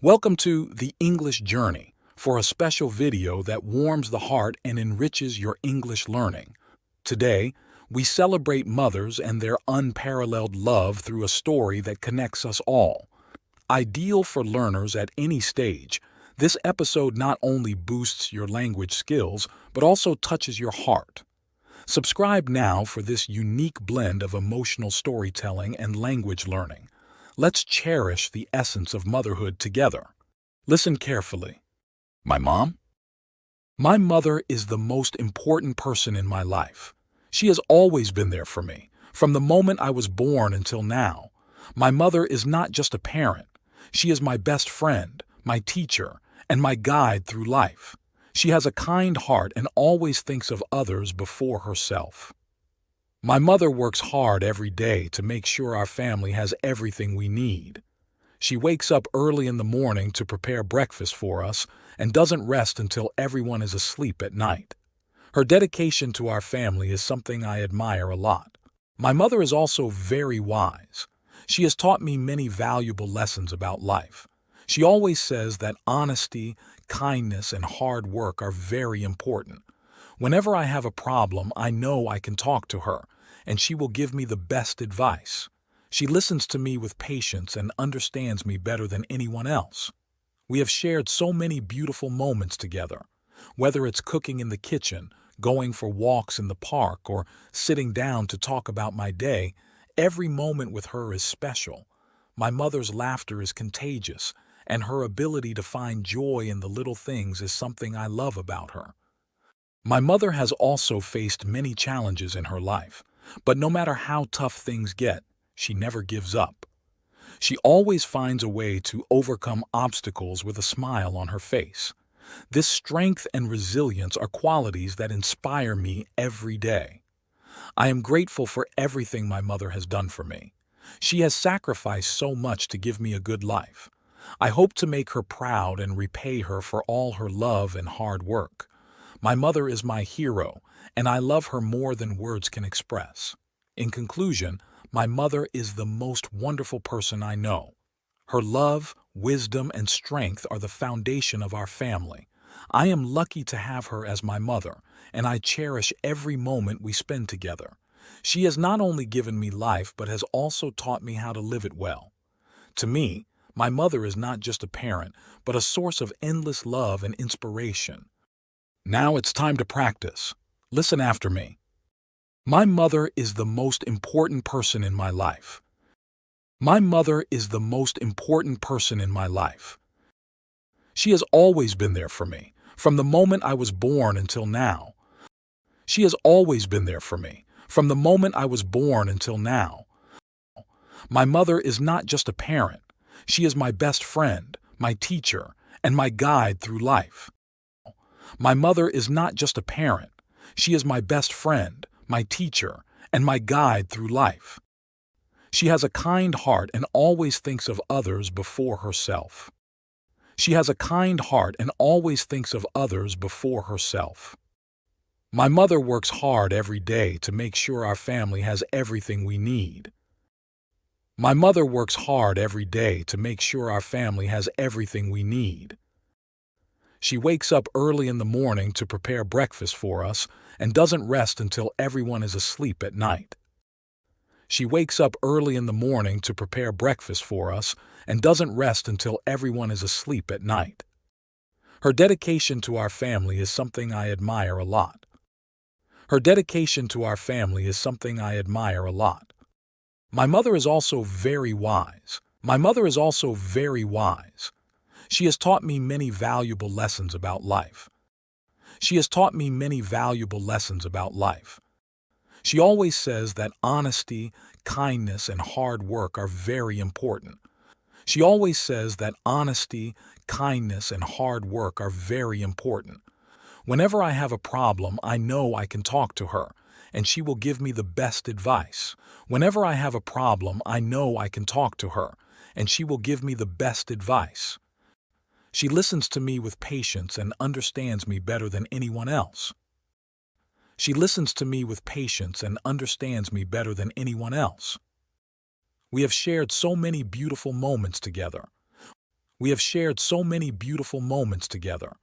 Welcome to The English Journey for a special video that warms the heart and enriches your English learning. Today, we celebrate mothers and their unparalleled love through a story that connects us all. Ideal for learners at any stage, this episode not only boosts your language skills, but also touches your heart. Subscribe now for this unique blend of emotional storytelling and language learning. Let's cherish the essence of motherhood together. Listen carefully. My mom? My mother is the most important person in my life. She has always been there for me, from the moment I was born until now. My mother is not just a parent. She is my best friend, my teacher, and my guide through life. She has a kind heart and always thinks of others before herself. My mother works hard every day to make sure our family has everything we need. She wakes up early in the morning to prepare breakfast for us and doesn't rest until everyone is asleep at night. Her dedication to our family is something I admire a lot. My mother is also very wise. She has taught me many valuable lessons about life. She always says that honesty, kindness, and hard work are very important. Whenever I have a problem, I know I can talk to her, and she will give me the best advice. She listens to me with patience and understands me better than anyone else. We have shared so many beautiful moments together. Whether it's cooking in the kitchen, going for walks in the park, or sitting down to talk about my day, every moment with her is special. My mother's laughter is contagious, and her ability to find joy in the little things is something I love about her. My mother has also faced many challenges in her life, but no matter how tough things get, she never gives up. She always finds a way to overcome obstacles with a smile on her face. This strength and resilience are qualities that inspire me every day. I am grateful for everything my mother has done for me. She has sacrificed so much to give me a good life. I hope to make her proud and repay her for all her love and hard work. My mother is my hero, and I love her more than words can express. In conclusion, my mother is the most wonderful person I know. Her love, wisdom, and strength are the foundation of our family. I am lucky to have her as my mother, and I cherish every moment we spend together. She has not only given me life, but has also taught me how to live it well. To me, my mother is not just a parent, but a source of endless love and inspiration. Now it's time to practice. Listen after me. My mother is the most important person in my life. My mother is the most important person in my life. She has always been there for me, from the moment I was born until now. She has always been there for me, from the moment I was born until now. My mother is not just a parent. She is my best friend, my teacher, and my guide through life. My mother is not just a parent. She is my best friend, my teacher, and my guide through life. She has a kind heart and always thinks of others before herself. She has a kind heart and always thinks of others before herself. My mother works hard every day to make sure our family has everything we need. My mother works hard every day to make sure our family has everything we need. She wakes up early in the morning to prepare breakfast for us and doesn't rest until everyone is asleep at night. She wakes up early in the morning to prepare breakfast for us and doesn't rest until everyone is asleep at night. Her dedication to our family is something I admire a lot. Her dedication to our family is something I admire a lot. My mother is also very wise. My mother is also very wise. She has taught me many valuable lessons about life. She has taught me many valuable lessons about life. She always says that honesty, kindness, and hard work are very important. She always says that honesty, kindness, and hard work are very important. Whenever I have a problem, I know I can talk to her, and she will give me the best advice. Whenever I have a problem, I know I can talk to her, and she will give me the best advice. She listens to me with patience and understands me better than anyone else. She listens to me with patience and understands me better than anyone else. We have shared so many beautiful moments together. We have shared so many beautiful moments together.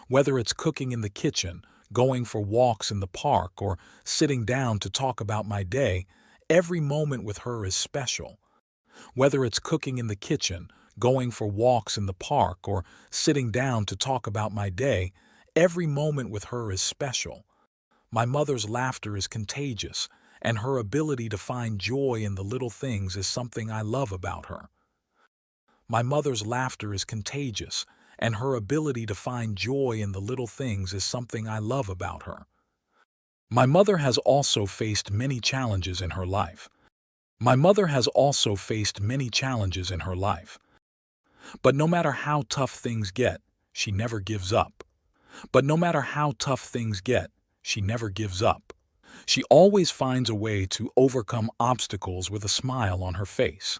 Whether it's cooking in the kitchen, going for walks in the park, or sitting down to talk about my day, every moment with her is special. Whether it's cooking in the kitchen, going for walks in the park, or sitting down to talk about my day, every moment with her is special. My mother's laughter is contagious, and her ability to find joy in the little things is something I love about her. My mother's laughter is contagious, and her ability to find joy in the little things is something I love about her. My mother has also faced many challenges in her life. My mother has also faced many challenges in her life. But no matter how tough things get, she never gives up. But no matter how tough things get, she never gives up. She always finds a way to overcome obstacles with a smile on her face.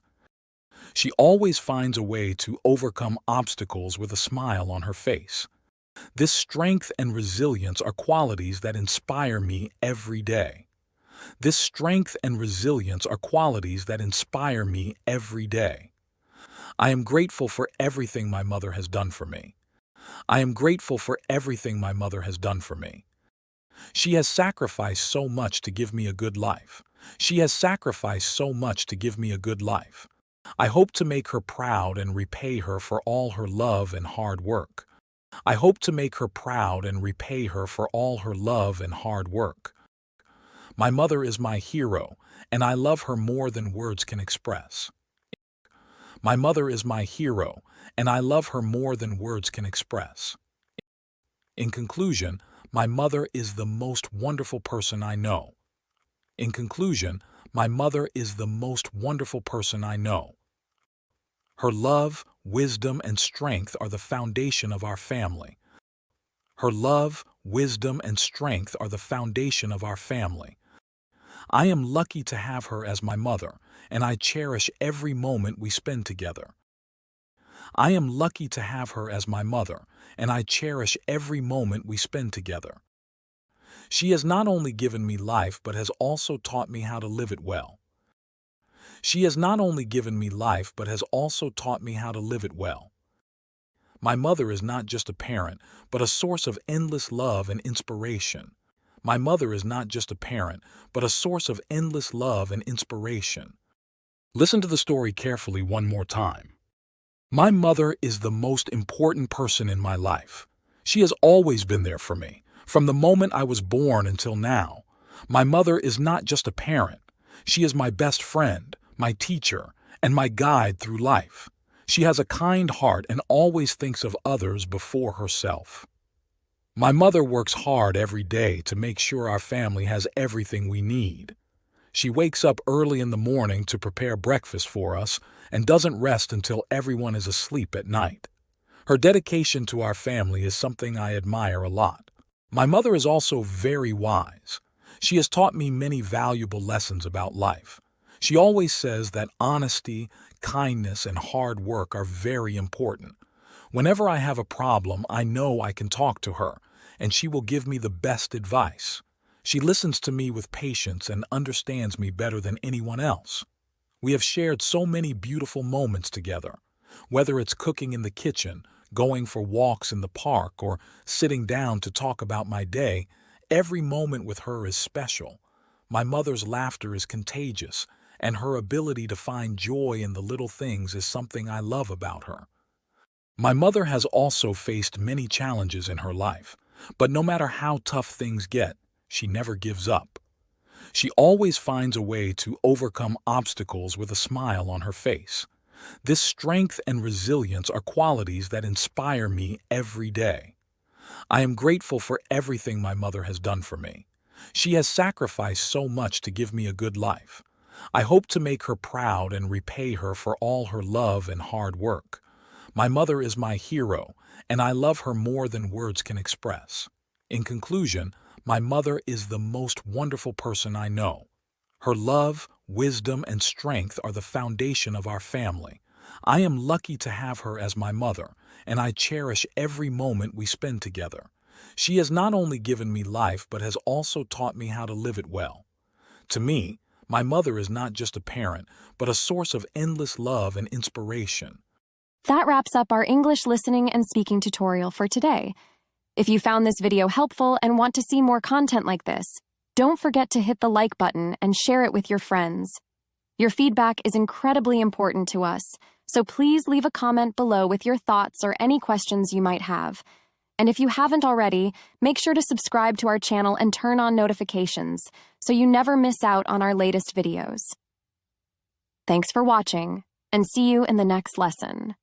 She always finds a way to overcome obstacles with a smile on her face. This strength and resilience are qualities that inspire me every day. This strength and resilience are qualities that inspire me every day. I am grateful for everything my mother has done for me. I am grateful for everything my mother has done for me. She has sacrificed so much to give me a good life. She has sacrificed so much to give me a good life. I hope to make her proud and repay her for all her love and hard work. I hope to make her proud and repay her for all her love and hard work. My mother is my hero, and I love her more than words can express. My mother is my hero, and I love her more than words can express. In conclusion, my mother is the most wonderful person I know. In conclusion, my mother is the most wonderful person I know. Her love, wisdom, and strength are the foundation of our family. Her love, wisdom, and strength are the foundation of our family. I am lucky to have her as my mother, and I cherish every moment we spend together. I am lucky to have her as my mother, and I cherish every moment we spend together. She has not only given me life but has also taught me how to live it well. She has not only given me life but has also taught me how to live it well. My mother is not just a parent, but a source of endless love and inspiration. My mother is not just a parent, but a source of endless love and inspiration. Listen to the story carefully one more time. My mother is the most important person in my life. She has always been there for me, from the moment I was born until now. My mother is not just a parent. She is my best friend, my teacher, and my guide through life. She has a kind heart and always thinks of others before herself. My mother works hard every day to make sure our family has everything we need. She wakes up early in the morning to prepare breakfast for us and doesn't rest until everyone is asleep at night. Her dedication to our family is something I admire a lot. My mother is also very wise. She has taught me many valuable lessons about life. She always says that honesty, kindness, and hard work are very important. Whenever I have a problem, I know I can talk to her, and she will give me the best advice. She listens to me with patience and understands me better than anyone else. We have shared so many beautiful moments together. Whether it's cooking in the kitchen, going for walks in the park, or sitting down to talk about my day, every moment with her is special. My mother's laughter is contagious, and her ability to find joy in the little things is something I love about her. My mother has also faced many challenges in her life, but no matter how tough things get, she never gives up. She always finds a way to overcome obstacles with a smile on her face. This strength and resilience are qualities that inspire me every day. I am grateful for everything my mother has done for me. She has sacrificed so much to give me a good life. I hope to make her proud and repay her for all her love and hard work. My mother is my hero, and I love her more than words can express. In conclusion, my mother is the most wonderful person I know. Her love, wisdom, and strength are the foundation of our family. I am lucky to have her as my mother, and I cherish every moment we spend together. She has not only given me life but has also taught me how to live it well. To me, my mother is not just a parent, but a source of endless love and inspiration. That wraps up our English listening and speaking tutorial for today. If you found this video helpful and want to see more content like this, don't forget to hit the like button and share it with your friends. Your feedback is incredibly important to us, so please leave a comment below with your thoughts or any questions you might have. And if you haven't already, make sure to subscribe to our channel and turn on notifications so you never miss out on our latest videos. Thanks for watching, and see you in the next lesson.